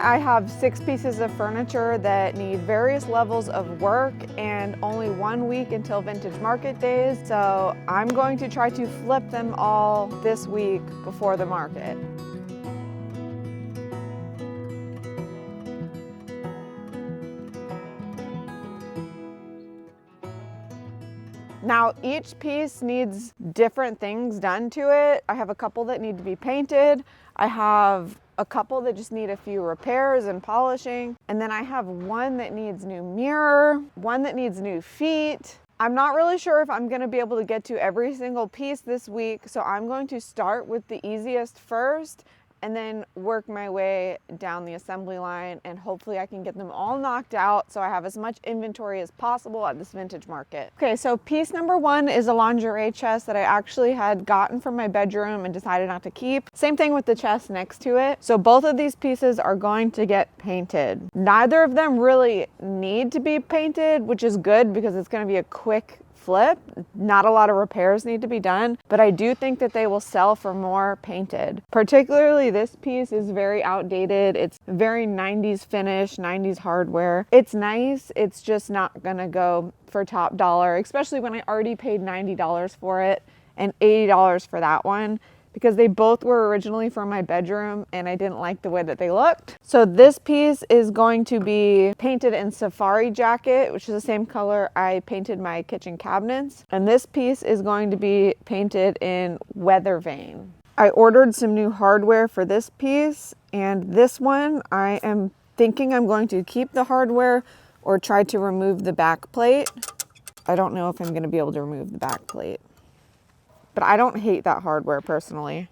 I have 6 pieces of furniture that need various levels of work and only 1 week until vintage market days, so I'm going to try to flip them all this week before the market. Now each piece needs different things done to it. I have a couple that need to be painted. I have a couple that just need a few repairs and polishing. And then I have one that needs new mirror, one that needs new feet. I'm not really sure if I'm gonna be able to get to every single piece this week, so I'm going to start with the easiest first and then work my way down the assembly line, and hopefully I can get them all knocked out so I have as much inventory as possible at this vintage market. Okay, so piece number 1 is a lingerie chest that I actually had gotten from my bedroom and decided not to keep. Same thing with the chest next to it. So both of these pieces are going to get painted. Neither of them really need to be painted, which is good because it's gonna be a quick flip. Not a lot of repairs need to be done, but I do think that they will sell for more painted. Particularly this piece is very outdated. It's very 90s finish, 90s hardware. It's nice, it's just not gonna go for top dollar, especially when I already paid $90 for it and $80 for that one, because they both were originally for my bedroom and I didn't like the way that they looked. So this piece is going to be painted in Safari Jacket, which is the same color I painted my kitchen cabinets. And this piece is going to be painted in Weather Vane. I ordered some new hardware for this piece, and this one I am thinking I'm going to keep the hardware or try to remove the back plate. I don't know if I'm going to be able to remove the back plate. But I don't hate that hardware personally.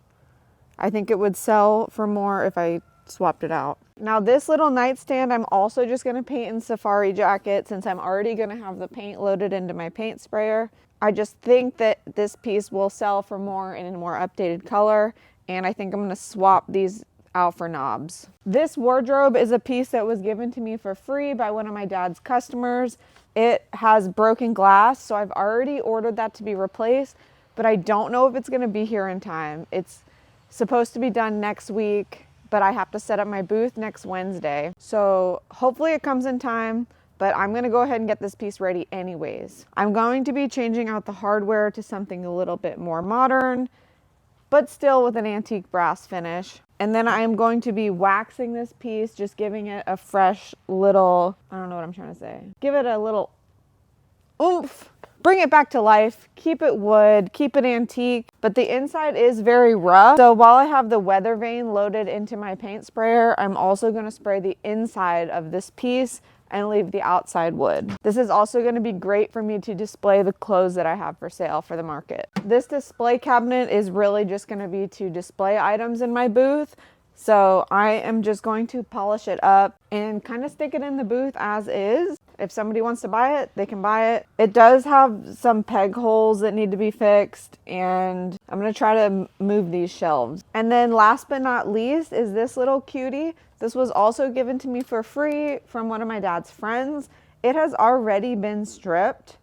I think it would sell for more if I swapped it out. Now this little nightstand, I'm also just gonna paint in Safari Jacket since I'm already gonna have the paint loaded into my paint sprayer. I just think that this piece will sell for more in a more updated color, and I think I'm gonna swap these out for knobs. This wardrobe is a piece that was given to me for free by one of my dad's customers. It has broken glass, so I've already ordered that to be replaced, but I don't know if it's gonna be here in time. It's supposed to be done next week, but I have to set up my booth next Wednesday. So hopefully it comes in time, but I'm gonna go ahead and get this piece ready anyways. I'm going to be changing out the hardware to something a little bit more modern, but still with an antique brass finish. And then I am going to be waxing this piece, just giving it a fresh little, I don't know what I'm trying to say. Give it a little oomph. Bring it back to life, keep it wood, keep it antique, but the inside is very rough. So while I have the Weather Vane loaded into my paint sprayer, I'm also gonna spray the inside of this piece and leave the outside wood. This is also gonna be great for me to display the clothes that I have for sale for the market. This display cabinet is really just gonna be to display items in my booth. So I am just going to polish it up and kind of stick it in the booth as is. If somebody wants to buy it, they can buy it. It does have some peg holes that need to be fixed, and I'm gonna try to move these shelves. And then last but not least is this little cutie. This was also given to me for free from one of my dad's friends. It has already been stripped.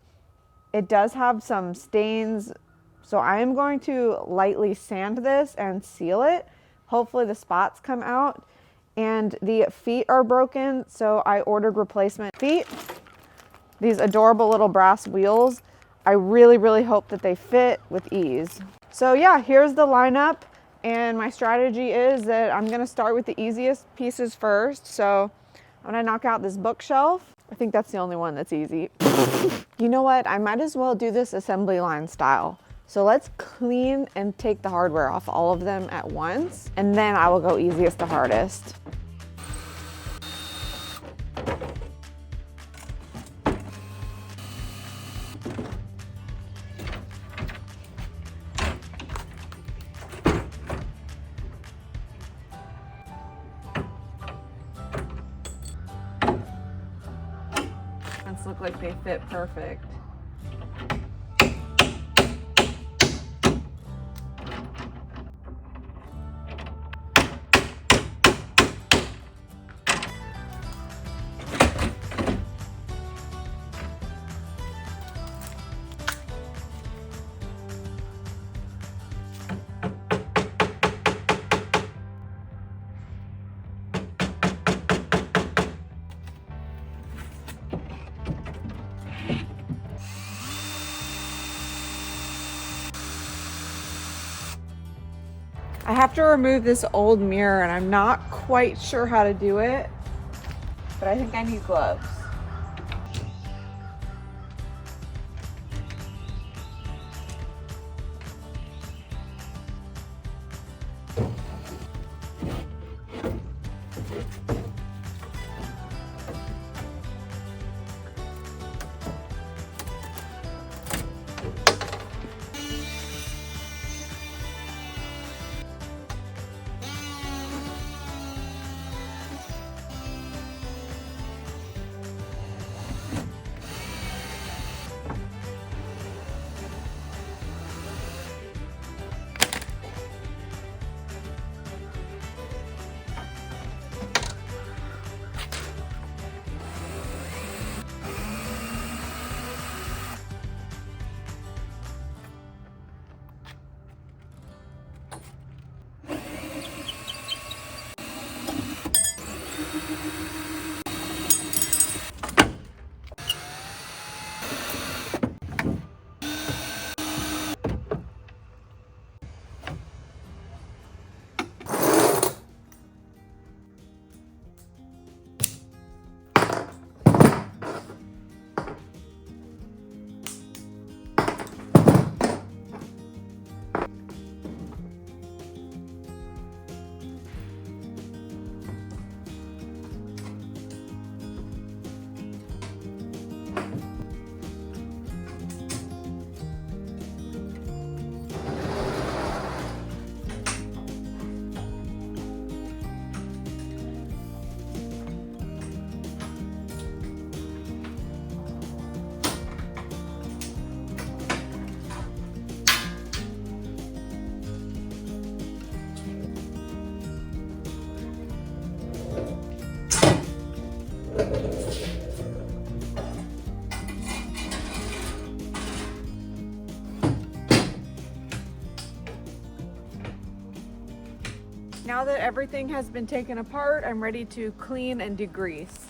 It does have some stains, so I am going to lightly sand this and seal it. Hopefully the spots come out. And the feet are broken, so I ordered replacement feet. These adorable little brass wheels. I really hope that they fit with ease. So yeah, here's the lineup, and my strategy is that I'm gonna start with the easiest pieces first. So I'm gonna knock out this bookshelf. I think that's the only one that's easy. You know what, I might as well do this assembly line style. So let's clean and take the hardware off all of them at once, and then I will go easiest to hardest. These look like they fit perfect. I have to remove this old mirror and I'm not quite sure how to do it, but I think I need gloves. Now that everything has been taken apart, I'm ready to clean and degrease.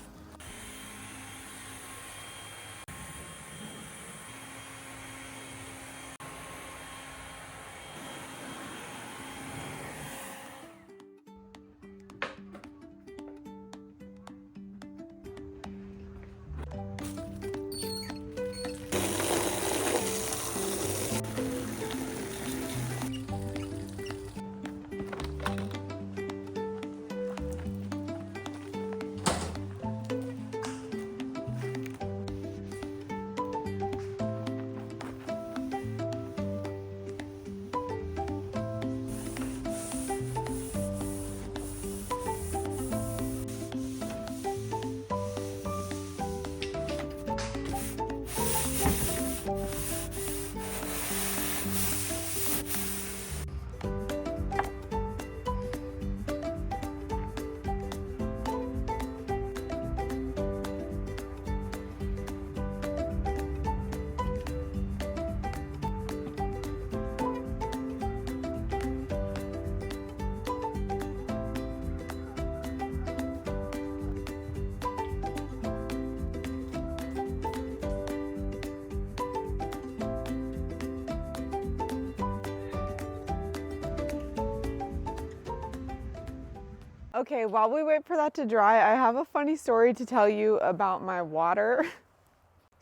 Okay, while we wait for that to dry, I have a funny story to tell you about my water.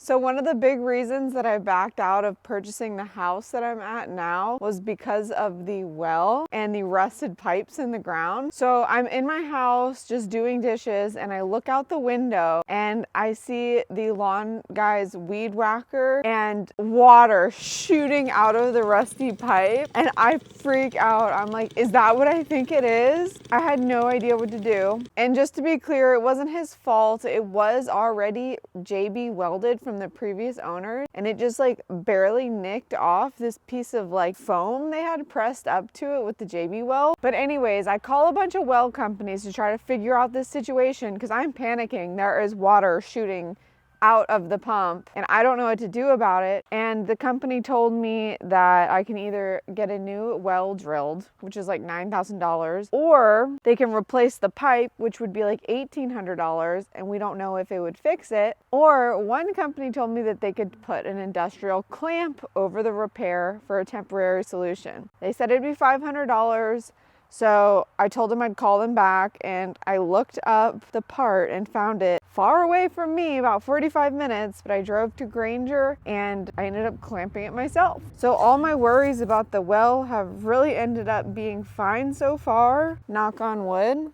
So one of the big reasons that I backed out of purchasing the house that I'm at now was because of the well and the rusted pipes in the ground. So I'm in my house just doing dishes and I look out the window and I see the lawn guy's weed whacker and water shooting out of the rusty pipe and I freak out. I'm like, is that what I think it is? I had no idea what to do. And just to be clear, it wasn't his fault. It was already JB welded from the previous owner and it just like barely nicked off this piece of like foam they had pressed up to it with the JB weld. But anyways, I call a bunch of weld companies to try to figure out this situation because I'm panicking. There is water shooting out of the pump and I don't know what to do about it. And the company told me that I can either get a new well drilled, which is like $9,000, or they can replace the pipe, which would be like $1,800, and we don't know if it would fix it. Or one company told me that they could put an industrial clamp over the repair for a temporary solution. They said it'd be $500. So I told him I'd call them back, and I looked up the part and found it far away from me, about 45 minutes, but I drove to Granger and I ended up clamping it myself. So all my worries about the well have really ended up being fine so far, knock on wood.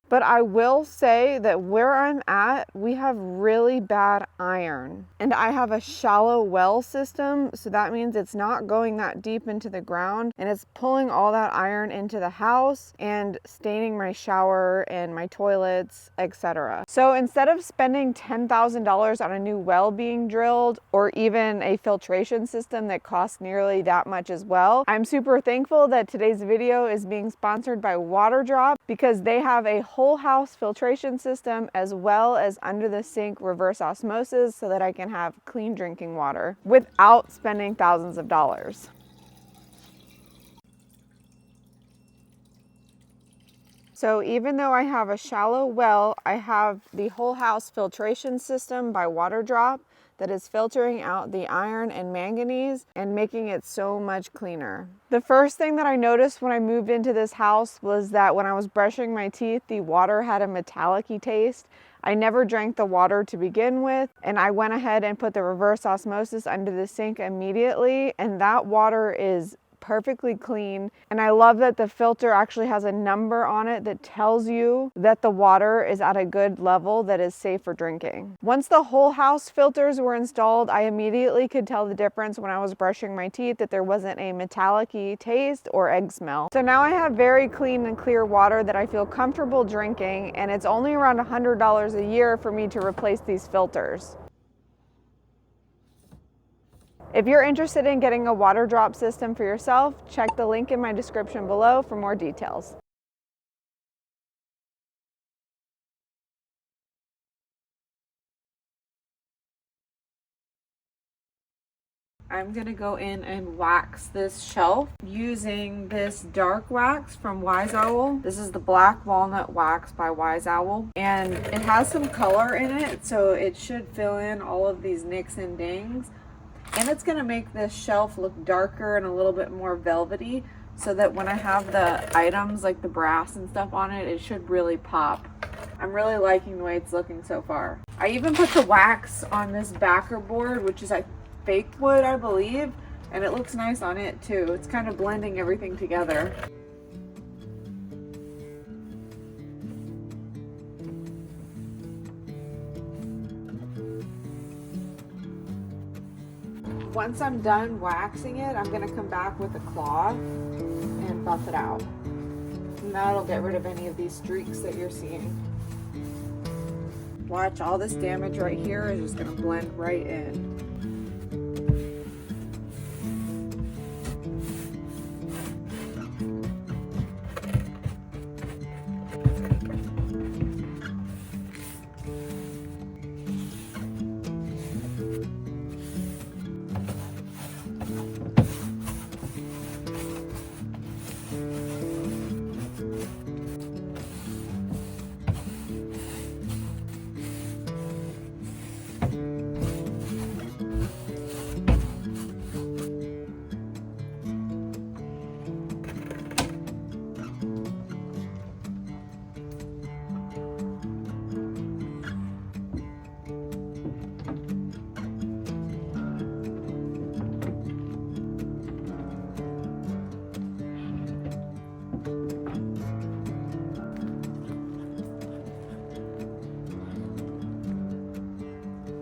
But I will say that where I'm at, we have really bad iron. And I have a shallow well system, so that means it's not going that deep into the ground, and it's pulling all that iron into the house and staining my shower and my toilets, etc. So instead of spending $10,000 on a new well being drilled, or even a filtration system that costs nearly that much as well, I'm super thankful that today's video is being sponsored by Water Drop, because they have a whole house filtration system as well as under the sink reverse osmosis, so that I can have clean drinking water without spending thousands of dollars. So even though I have a shallow well, I have the whole house filtration system by Water Drop that is filtering out the iron and manganese and making it so much cleaner. The first thing that I noticed when I moved into this house was that when I was brushing my teeth, the water had a metallic-y taste. I never drank the water to begin with, and I went ahead and put the reverse osmosis under the sink immediately, and that water is perfectly clean. And I love that the filter actually has a number on it that tells you that the water is at a good level that is safe for drinking. Once the whole house filters were installed, I immediately could tell the difference when I was brushing my teeth, that there wasn't a metallic-y taste or egg smell. So now I have very clean and clear water that I feel comfortable drinking, and it's only around $100 a year for me to replace these filters. If you're interested in getting a Water Drop system for yourself, check the link in my description below for more details. I'm gonna go in and wax this shelf using this dark wax from Wise Owl. This is the Black Walnut Wax by Wise Owl, and it has some color in it, so it should fill in all of these nicks and dings. And it's gonna make this shelf look darker and a little bit more velvety, so that when I have the items like the brass and stuff on it, it should really pop. I'm really liking the way it's looking so far. I even put the wax on this backer board, which is like fake wood, I believe, and it looks nice on it too. It's kind of blending everything together. Once I'm done waxing it, I'm gonna come back with a cloth and buff it out. And that'll get rid of any of these streaks that you're seeing. Watch, all this damage right here is just gonna blend right in.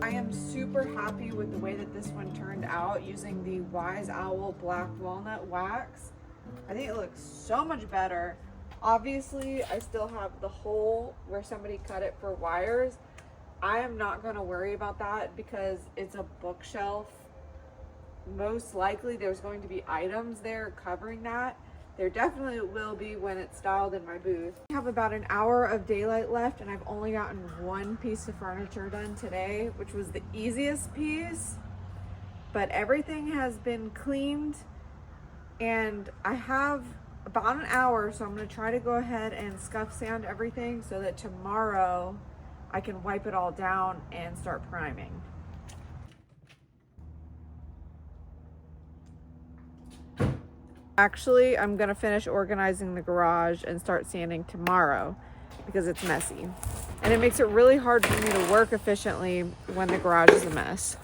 I am super happy with the way that this one turned out using the Wise Owl Black Walnut Wax. I think it looks so much better. Obviously, I still have the hole where somebody cut it for wires. I am not going to worry about that because it's a bookshelf. Most likely there's going to be items there covering that. There definitely will be when it's styled in my booth. I have about an hour of daylight left, and I've only gotten one piece of furniture done today, which was the easiest piece, but everything has been cleaned, and I have about an hour, so I'm going to try to go ahead and scuff sand everything so that tomorrow I can wipe it all down and start priming. Actually, I'm gonna finish organizing the garage and start sanding tomorrow because it's messy. And it makes it really hard for me to work efficiently when the garage is a mess.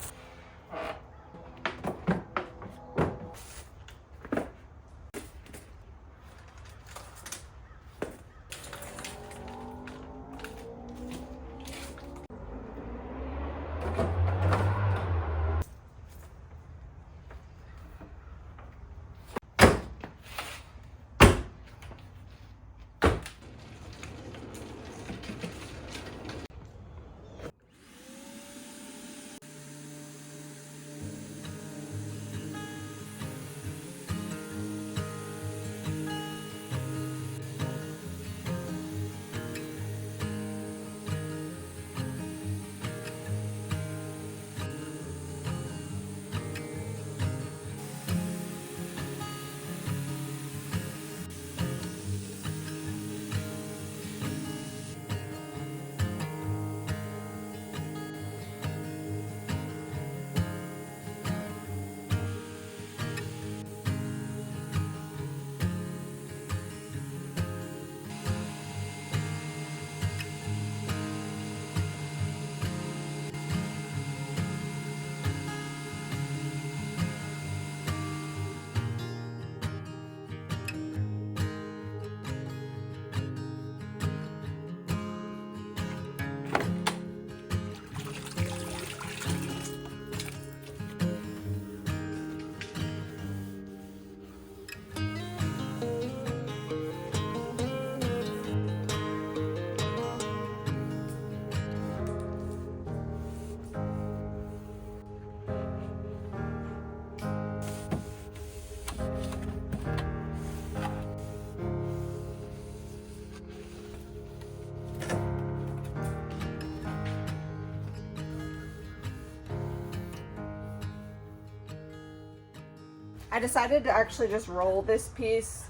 I decided to actually just roll this piece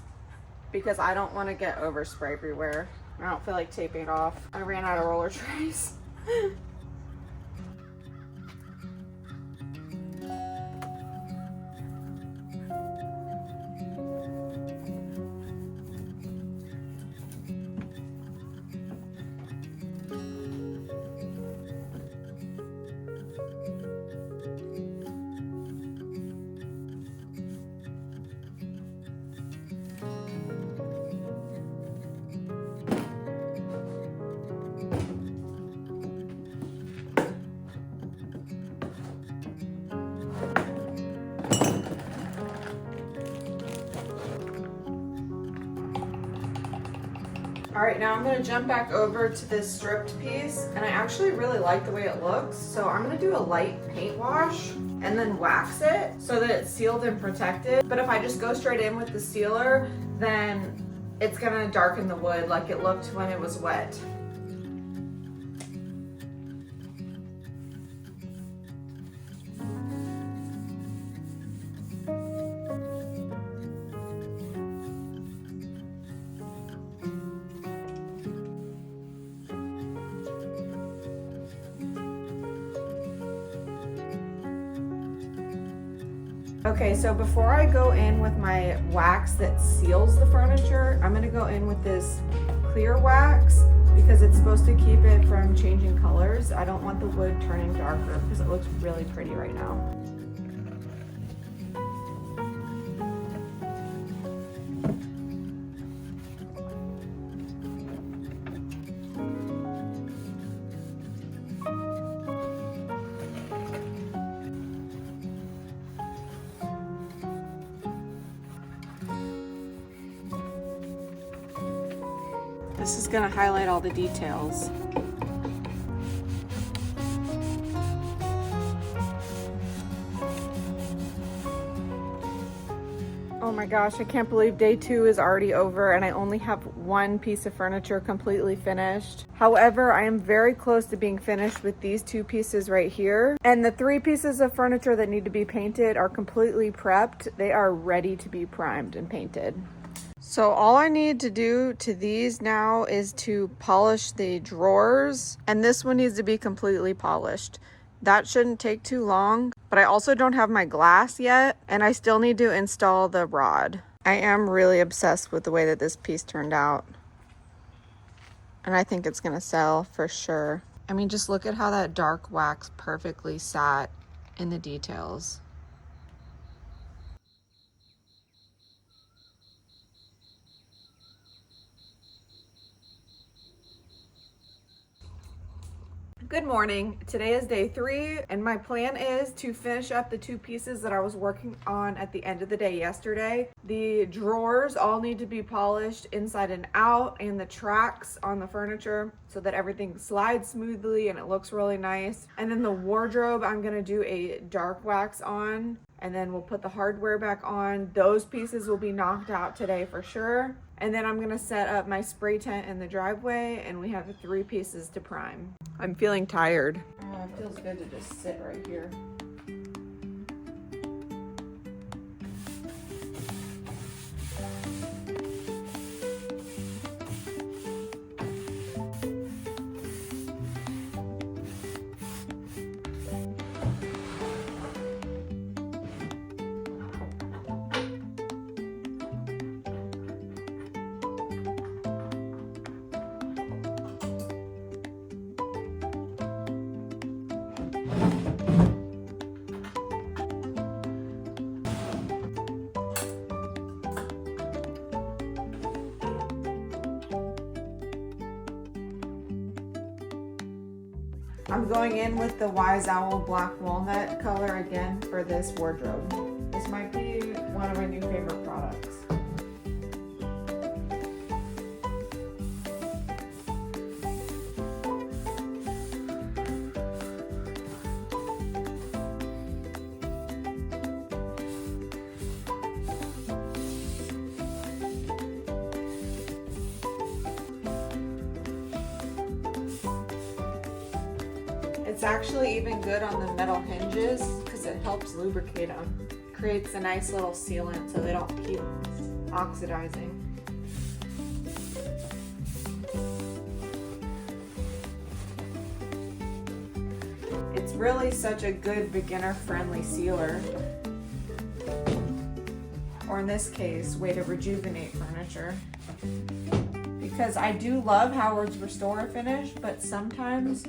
because I don't want to get overspray everywhere. I don't feel like taping it off. I ran out of roller trays. All right, now I'm gonna jump back over to this stripped piece, and I actually really like the way it looks. So I'm gonna do a light paint wash and then wax it so that it's sealed and protected. But if I just go straight in with the sealer, then it's gonna darken the wood like it looked when it was wet. Okay, so before I go in with my wax that seals the furniture, I'm gonna go in with this clear wax because it's supposed to keep it from changing colors. I don't want the wood turning darker because it looks really pretty right now. This is going to highlight all the details. Oh my gosh, I can't believe day 2 is already over and I only have one piece of furniture completely finished. However, I am very close to being finished with these 2 pieces right here. And the 3 pieces of furniture that need to be painted are completely prepped. They are ready to be primed and painted. So all I need to do to these now is to polish the drawers, and this one needs to be completely polished. That shouldn't take too long, but I also don't have my glass yet, and I still need to install the rod. I am really obsessed with the way that this piece turned out. And I think it's gonna sell for sure. I mean, just look at how that dark wax perfectly sat in the details. Good morning. Today is day 3 and my plan is to finish up the 2 pieces that I was working on at the end of the day yesterday. The drawers all need to be polished inside and out, and the tracks on the furniture so that everything slides smoothly and it looks really nice. And then the wardrobe, I'm gonna do a dark wax on, and then we'll put the hardware back on. Those pieces will be knocked out today for sure. And then I'm gonna set up my spray tent in the driveway, and we have 3 pieces to prime. I'm feeling tired. Oh, it feels good to just sit right here. I'm going in with the Wise Owl Black Walnut color again for this wardrobe. This might be one of my new favorite products. It's actually even good on the metal hinges because it helps lubricate them. Creates a nice little sealant so they don't keep oxidizing. It's really such a good beginner-friendly sealer. Or in this case, way to rejuvenate furniture. Because I do love Howard's Restore Finish, but sometimes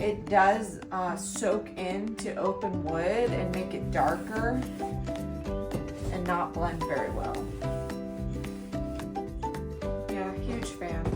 it does soak into open wood and make it darker and not blend very well. Yeah, huge fan.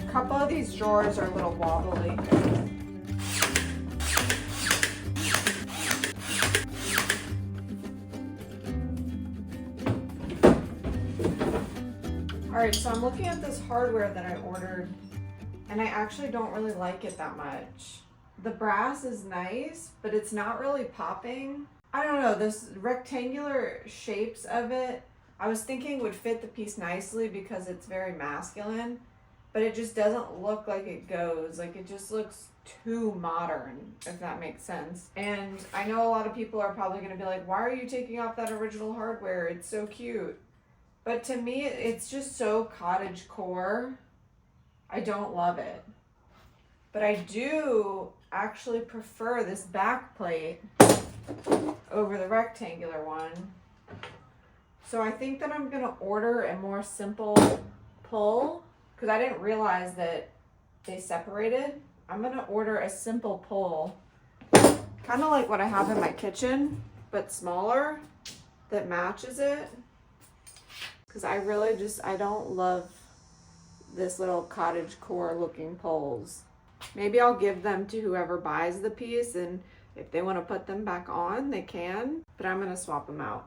A couple of these drawers are a little wobbly. Alright, so I'm looking at this hardware that I ordered, and I actually don't really like it that much. The brass is nice, but it's not really popping. I don't know, this rectangular shapes of it, I was thinking would fit the piece nicely because it's very masculine, but it just doesn't look like it goes. Like, it just looks too modern, if that makes sense. And I know a lot of people are probably gonna be like, why are you taking off that original hardware? It's so cute. But to me, it's just so cottage core. I don't love it. But I do actually prefer this back plate over the rectangular one. So I think that I'm gonna order a more simple pull, because I didn't realize that they separated. I'm gonna order a simple pole, kind of like what I have in my kitchen, but smaller, that matches it. Because I really I don't love this little cottage core looking poles. Maybe I'll give them to whoever buys the piece, and if they want to put them back on, they can, but I'm gonna swap them out.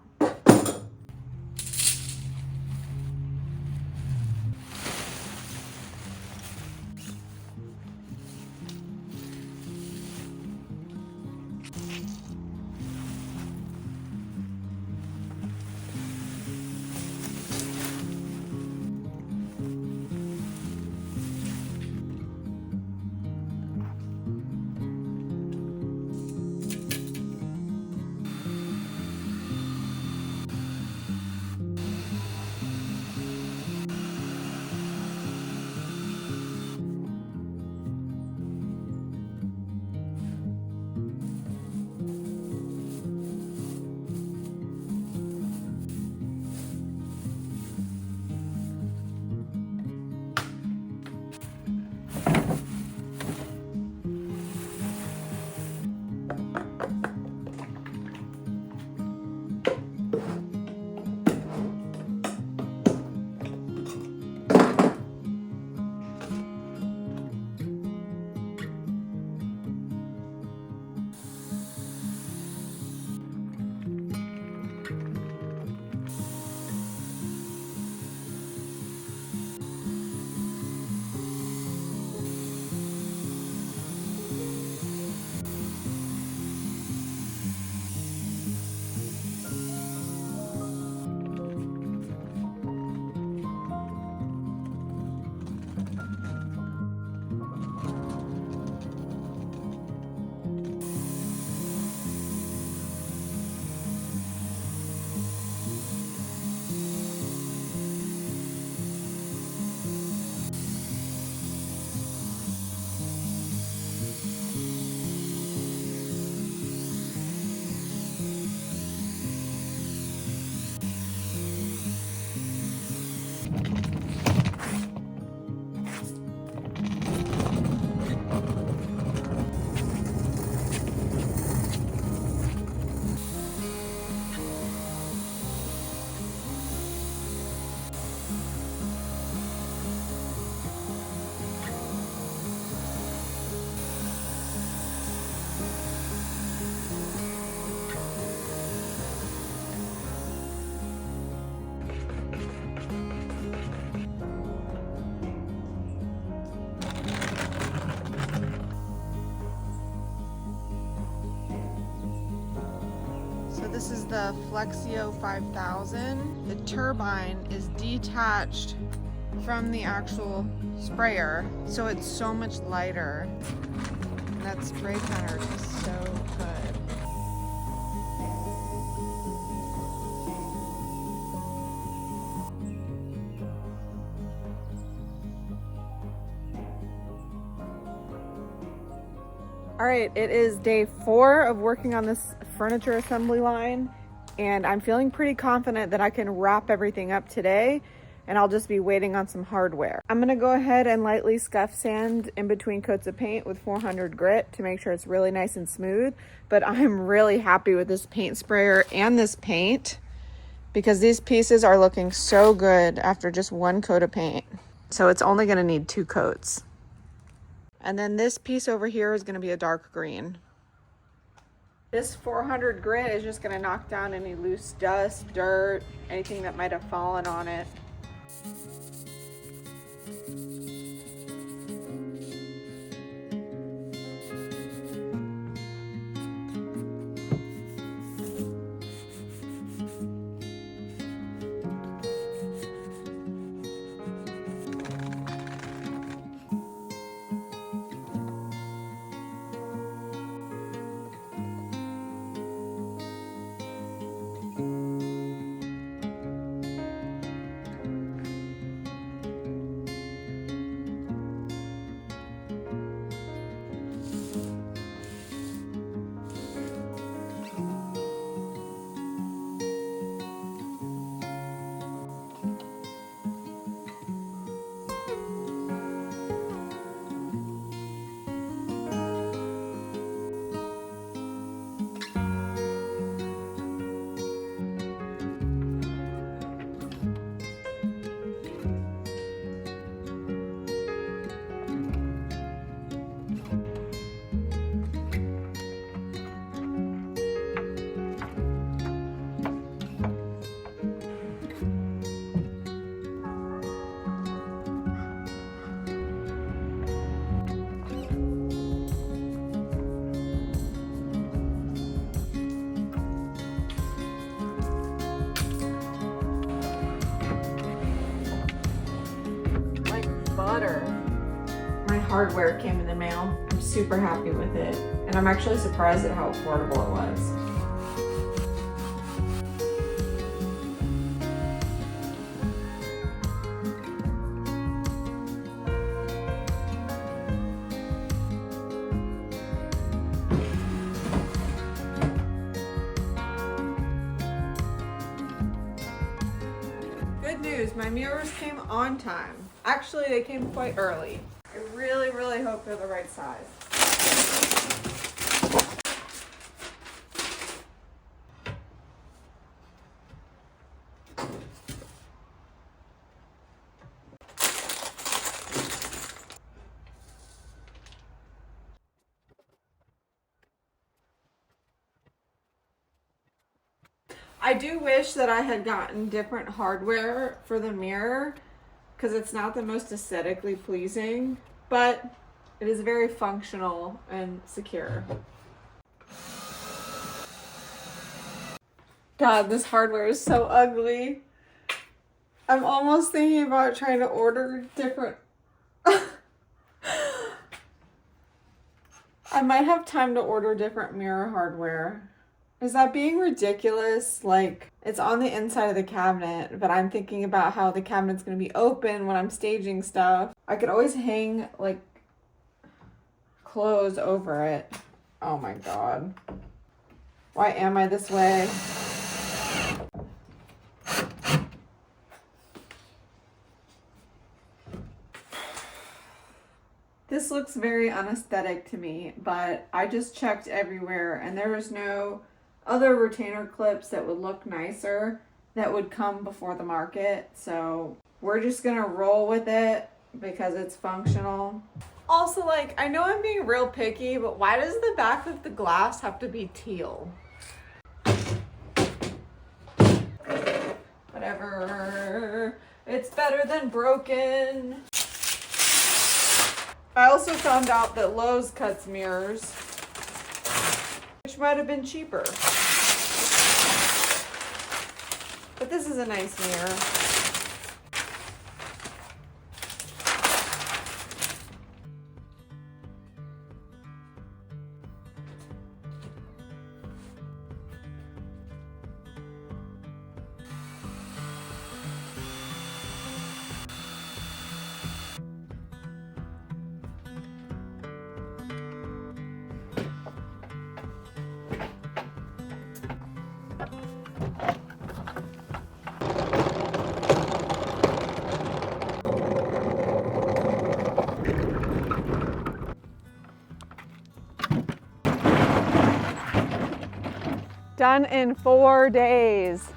This is the Flexio 5000. The turbine is detached from the actual sprayer, so it's so much lighter. And that spray counter is so good. All right, it is day 4 of working on this furniture assembly line, and I'm feeling pretty confident that I can wrap everything up today, and I'll just be waiting on some hardware. I'm gonna go ahead and lightly scuff sand in between coats of paint with 400 grit to make sure it's really nice and smooth, but I'm really happy with this paint sprayer and this paint because these pieces are looking so good after just 1 coat of paint. So it's only gonna need 2 coats. And then this piece over here is going to be a dark green. This 400 grit is just going to knock down any loose dust, dirt, anything that might have fallen on it. butter. My hardware came in the mail. I'm super happy with it. And I'm actually surprised at how affordable it was. Good news, my mirrors came on time. Actually, they came quite early. I really, really hope they're the right size. I do wish that I had gotten different hardware for the mirror because it's not the most aesthetically pleasing, but it is very functional and secure. God, this hardware is so ugly. I'm almost thinking about trying to order different. I might have time to order different mirror hardware. Is that being ridiculous? Like, it's on the inside of the cabinet, but I'm thinking about how the cabinet's gonna be open when I'm staging stuff. I could always hang, like, clothes over it. Oh my God. Why am I this way? This looks very unaesthetic to me, but I just checked everywhere and there was no other retainer clips that would look nicer that would come before the market. So we're just gonna roll with it because it's functional. Also, like, I know I'm being real picky, but why does the back of the glass have to be teal? Whatever, it's better than broken. I also found out that Lowe's cuts mirrors, which might have been cheaper. But this is a nice mirror. Done in 4 days.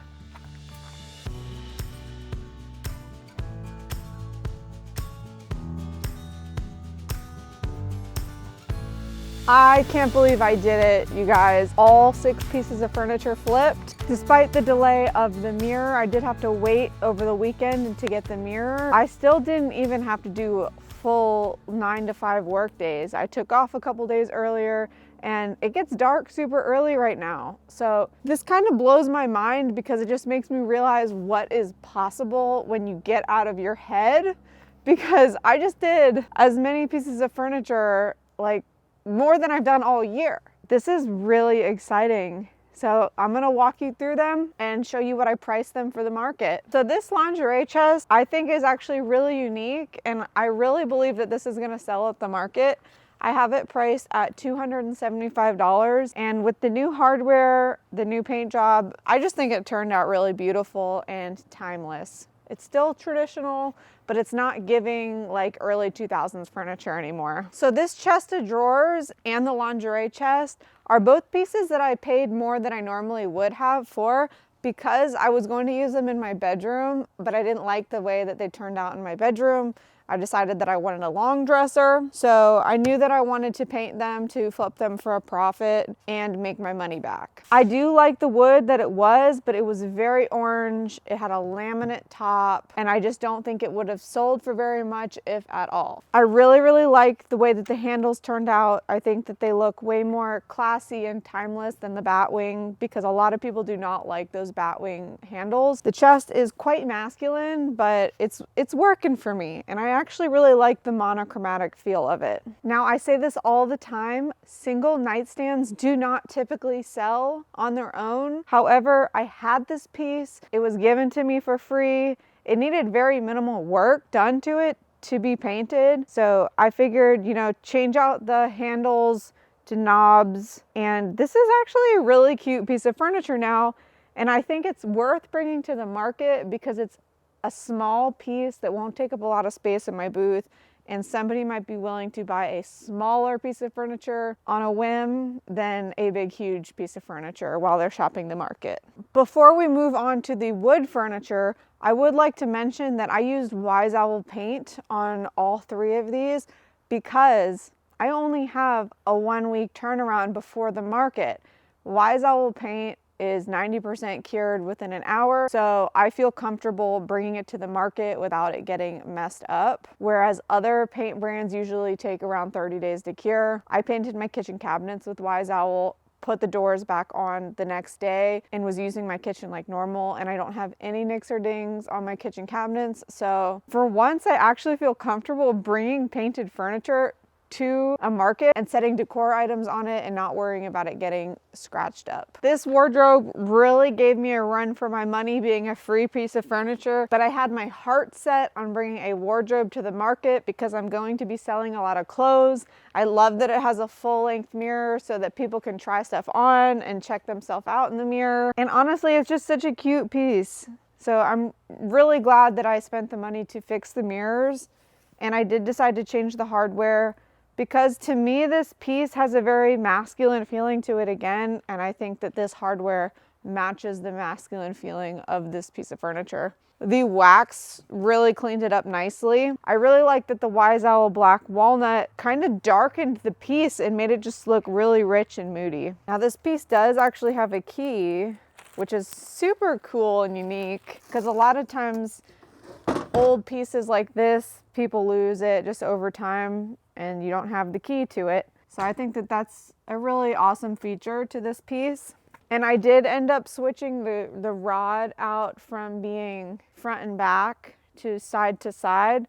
I can't believe I did it, you guys. All 6 pieces of furniture flipped. Despite the delay of the mirror, I did have to wait over the weekend to get the mirror. I still didn't even have to do full 9 to 5 work days. I took off a couple days earlier and it gets dark super early right now. So this kind of blows my mind because it just makes me realize what is possible when you get out of your head, because I just did as many pieces of furniture, like more than I've done all year. This is really exciting. So I'm gonna walk you through them and show you what I priced them for the market. So this lingerie chest I think is actually really unique, and I really believe that this is gonna sell at the market. I have it priced at $275, and with the new hardware, the new paint job, I just think it turned out really beautiful and timeless. It's still traditional, but it's not giving like early 2000s furniture anymore. So this chest of drawers and the lingerie chest are both pieces that I paid more than I normally would have for, because I was going to use them in my bedroom, but I didn't like the way that they turned out in my bedroom. I decided that I wanted a long dresser, so I knew that I wanted to paint them to flip them for a profit and make my money back. I do like the wood that it was, but it was very orange. It had a laminate top, and I just don't think it would have sold for very much, if at all. I really, really like the way that the handles turned out. I think that they look way more classy and timeless than the batwing, because a lot of people do not like those batwing handles. The chest is quite masculine, but it's working for me, and I actually really like the monochromatic feel of it. Now, I say this all the time, single nightstands do not typically sell on their own. However, I had this piece, it was given to me for free. It needed very minimal work done to it to be painted. So I figured, you know, change out the handles to knobs. And this is actually a really cute piece of furniture now. And I think it's worth bringing to the market because it's a small piece that won't take up a lot of space in my booth, and somebody might be willing to buy a smaller piece of furniture on a whim than a big, huge piece of furniture while they're shopping the market. Before we move on to the wood furniture, I would like to mention that I used Wise Owl paint on all three of these because I only have a 1-week turnaround before the market. Wise Owl paint is 90% cured within an hour, so I feel comfortable bringing it to the market without it getting messed up, whereas other paint brands usually take around 30 days to cure. I painted my kitchen cabinets with Wise Owl, put the doors back on the next day, and was using my kitchen like normal, and I don't have any nicks or dings on my kitchen cabinets. So for once, I actually feel comfortable bringing painted furniture to a market and setting decor items on it and not worrying about it getting scratched up. This wardrobe really gave me a run for my money being a free piece of furniture, but I had my heart set on bringing a wardrobe to the market because I'm going to be selling a lot of clothes. I love that it has a full-length mirror so that people can try stuff on and check themselves out in the mirror. And honestly, it's just such a cute piece. So I'm really glad that I spent the money to fix the mirrors, and I did decide to change the hardware because to me this piece has a very masculine feeling to it again, and I think that this hardware matches the masculine feeling of this piece of furniture. The wax really cleaned it up nicely. I really like that the Wise Owl Black Walnut kind of darkened the piece and made it just look really rich and moody. Now this piece does actually have a key, which is super cool and unique because a lot of times old pieces like this, people lose it just over time and you don't have the key to it. So I think that that's a really awesome feature to this piece. And I did end up switching the rod out from being front and back to side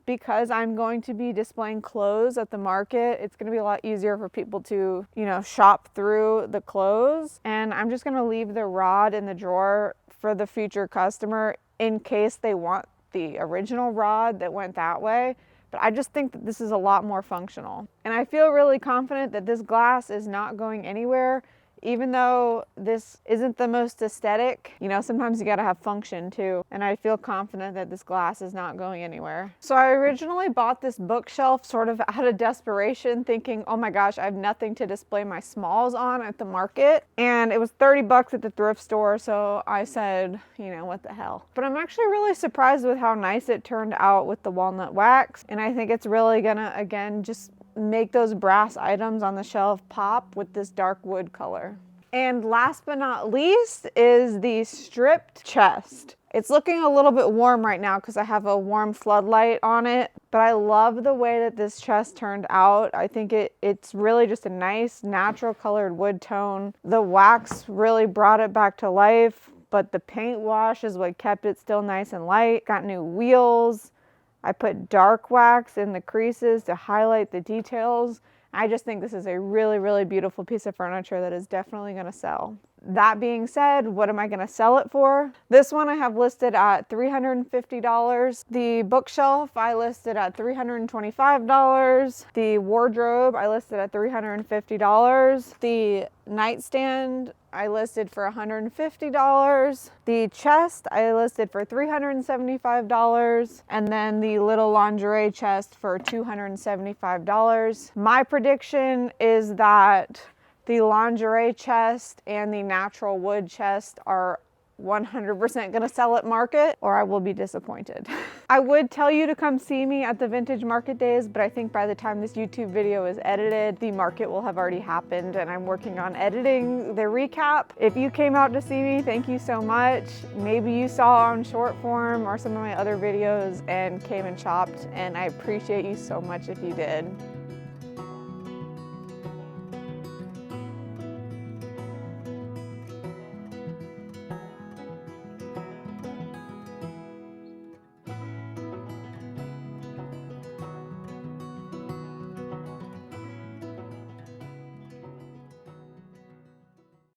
because I'm going to be displaying clothes at the market. It's going to be a lot easier for people to, you know, shop through the clothes. And I'm just going to leave the rod in the drawer for the future customer in case they want the original rod that went that way. But I just think that this is a lot more functional. And I feel really confident that this glass is not going anywhere, even though this isn't the most aesthetic. You know, sometimes you gotta have function too. And I feel confident that this glass is not going anywhere. So I originally bought this bookshelf sort of out of desperation, thinking, oh my gosh, I have nothing to display my smalls on at the market. And it was 30 bucks at the thrift store. So I said, you know, what the hell. But I'm actually really surprised with how nice it turned out with the walnut wax. And I think it's really gonna, again, just make those brass items on the shelf pop with this dark wood color. And last but not least is the stripped chest. It's looking a little bit warm right now because I have a warm floodlight on it, but I love the way that this chest turned out. I think it's really just a nice natural colored wood tone. The wax really brought it back to life, but the paint wash is what kept it still nice and light. Got new wheels. I put dark wax in the creases to highlight the details. I just think this is a really, really beautiful piece of furniture that is definitely going to sell. That being said, what am I going to sell it for? This one I have listed at $350. The bookshelf I listed at $325. The wardrobe I listed at $350. The nightstand I listed for $150. The chest I listed for $375. And then the little lingerie chest for $275. My prediction is that the lingerie chest and the natural wood chest are 100% gonna sell at market, or I will be disappointed. I would tell you to come see me at the vintage market days, but I think by the time this YouTube video is edited, the market will have already happened, and I'm working on editing the recap. If you came out to see me, thank you so much. Maybe you saw on short form or some of my other videos and came and shopped, and I appreciate you so much if you did.